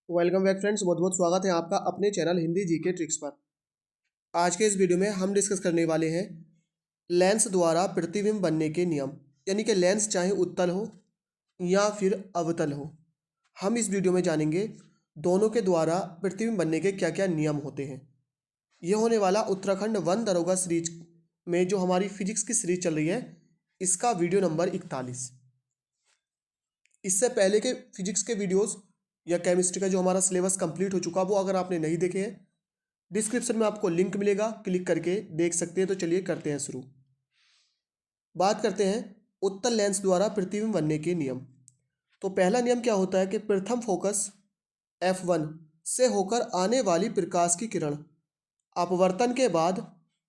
Welcome back friends, बहुत बहुत स्वागत है आपका अपने चैनल हिंदी जीके ट्रिक्स पर। आज के इस वीडियो में हम डिस्कस करने वाले हैं लेंस द्वारा प्रतिबिंब बनने के नियम। यानी कि लेंस चाहे उत्तल हो या फिर अवतल हो, हम इस वीडियो में जानेंगे दोनों के द्वारा प्रतिबिंब बनने के क्या क्या नियम होते हैं। यह होने वाला उत्तराखंड वन दरोगा सीरीज में जो हमारी फिजिक्स की सीरीज चल रही है, इसका वीडियो नंबर 41। इससे पहले के फिजिक्स के वीडियोस या केमिस्ट्री का जो हमारा सिलेबस कंप्लीट हो चुका, वो अगर आपने नहीं देखे हैं, डिस्क्रिप्शन में आपको लिंक मिलेगा, क्लिक करके देख सकते हैं। तो चलिए करते हैं शुरू। बात करते हैं उत्तल लेंस द्वारा प्रतिबिंब बनने के नियम। तो पहला नियम क्या होता है कि प्रथम फोकस F1 से होकर आने वाली प्रकाश की किरण अपवर्तन के बाद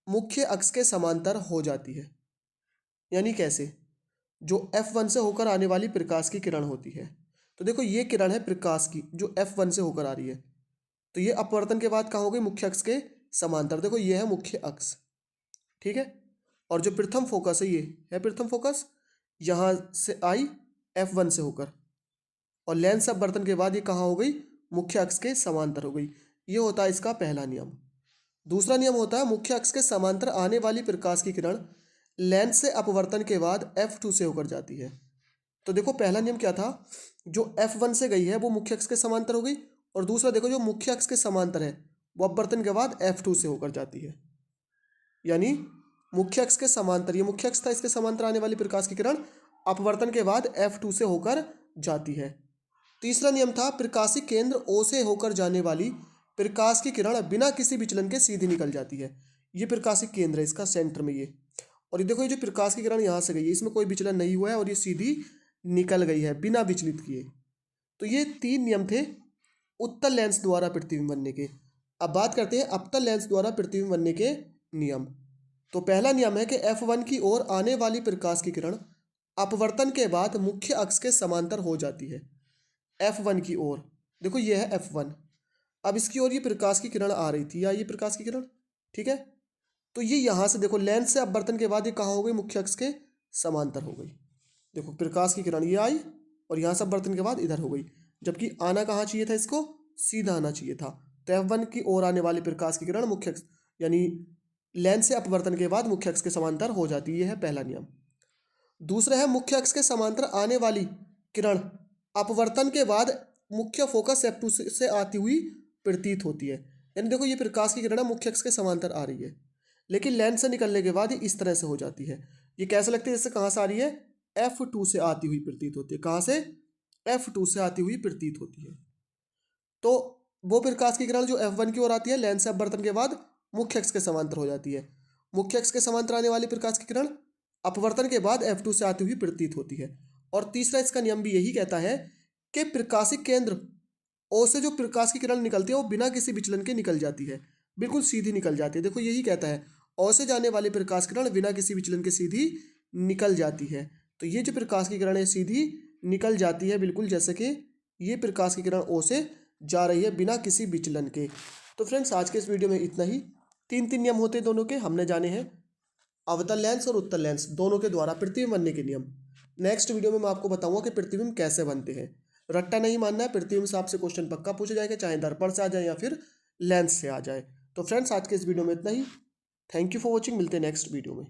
मुख्य अक्ष के समांतर हो जाती है। यानी कैसे? जो F1 से होकर आने वाली प्रकाश की किरण होती है, तो देखो ये किरण है प्रकाश की जो F1 से होकर आ रही है, तो ये अपवर्तन के बाद कहाँ हो गई? मुख्य अक्ष के समांतर। देखो ये है मुख्य अक्ष, ठीक है। और जो प्रथम फोकस है, ये है प्रथम फोकस, यहाँ से आई F1 से होकर, और लेंस अपवर्तन के बाद ये कहाँ हो गई? मुख्य अक्ष के समांतर हो गई। ये होता है इसका पहला नियम। दूसरा नियम होता है मुख्य अक्ष के समांतर आने वाली प्रकाश की किरण लेंस से अपवर्तन के बाद F2 से होकर जाती है। तो देखो पहला नियम क्या था? जो F1 से गई है वो मुख्य अक्ष के समांतर हो गई, और दूसरा देखो जो मुख्य अक्ष के समांतर है वो अपवर्तन के बाद F2 से होकर जाती है। यानी मुख्य अक्ष के समांतर, ये मुख्य अक्ष था, इसके समांतर आने वाली प्रकाश की किरण अपवर्तन के बाद F2 से होकर जाती है। तीसरा नियम था प्रकाशी केंद्र O से होकर जाने वाली प्रकाश की किरण बिना किसी विचलन के सीधी निकल जाती है। ये प्रकाशी केंद्र है इसका, सेंटर में ये, और ये देखो ये जो प्रकाश की किरण यहाँ से गई है, इसमें कोई विचलन नहीं हुआ है और ये सीधी निकल गई है बिना विचलित किए। तो ये तीन नियम थे उत्तल लेंस द्वारा प्रतिबिंब बनने के। अब बात करते हैं अवतल लेंस द्वारा प्रतिबिंब बनने के नियम। तो पहला नियम है कि F1 की ओर आने वाली प्रकाश की किरण अपवर्तन के बाद मुख्य अक्ष के समांतर हो जाती है। F1 की ओर, देखो ये है F1, अब इसकी ओर ये प्रकाश की किरण आ रही थी, या ये प्रकाश की किरण, ठीक है। तो ये यहाँ से देखो लेंस से अपवर्तन के बाद ये कहाँ हो गई? मुख्य अक्ष के समांतर हो गई। देखो प्रकाश की किरण ये आई और यहाँ से अपवर्तन के बाद इधर हो गई, जबकि आना कहाँ चाहिए था? इसको सीधा आना चाहिए था। तो F1 की ओर आने वाली प्रकाश की किरण मुख्य अक्ष यानी लेंस से अपवर्तन के बाद मुख्य अक्ष के समांतर हो जाती है। यह है पहला नियम। दूसरा है मुख्य अक्ष के समांतर आने वाली किरण अपवर्तन के बाद मुख्य फोकस F2 से आती हुई प्रतीत होती है। यानी देखो ये प्रकाश की किरण मुख्य अक्ष के समांतर आ रही है, लेकिन लेंस से निकलने के बाद ये इस तरह से हो जाती है। ये कैसे लगती है? जैसे कहाँ से आ रही है? F2 से आती हुई प्रतीत होती है। कहाँ से? F2 से आती हुई प्रतीत होती है। तो वो प्रकाश की किरण जो F1 की ओर आती है, लेंस से अपवर्तन के बाद मुख्य अक्ष के समांतर हो जाती है। मुख्य अक्ष के समांतर आने वाली प्रकाश की किरण अपवर्तन के बाद F2 से आती हुई प्रतीत होती है। और तीसरा इसका नियम भी यही कहता है कि प्रकाशिक केंद्र O से जो प्रकाश की किरण निकलती है वो बिना किसी विचलन के निकल जाती है, बिल्कुल सीधी निकल जाती है। देखो यही कहता है O से जाने वाली प्रकाश किरण बिना किसी विचलन के सीधी निकल जाती है। तो ये जो प्रकाश की किरण है सीधी निकल जाती है, बिल्कुल जैसे कि ये प्रकाश की किरण O से जा रही है बिना किसी विचलन के। तो फ्रेंड्स आज के इस वीडियो में इतना ही। तीन तीन नियम होते हैं दोनों के, हमने जाने हैं अवतल लेंस और उत्तल लेंस दोनों के द्वारा प्रतिबिंब बनने के नियम। नेक्स्ट वीडियो में मैं आपको बताऊंगा कि प्रतिबिंब कैसे बनते हैं। रट्टा नहीं मानना है, प्रतिबिंब से आपसे क्वेश्चन पक्का पूछा जाएगा, चाहे दर्पण से आ जाए या फिर लेंस से आ जाए। तो फ्रेंड्स आज के इस वीडियो में इतना ही। थैंक यू फॉर वॉचिंग, मिलते हैं नेक्स्ट वीडियो में।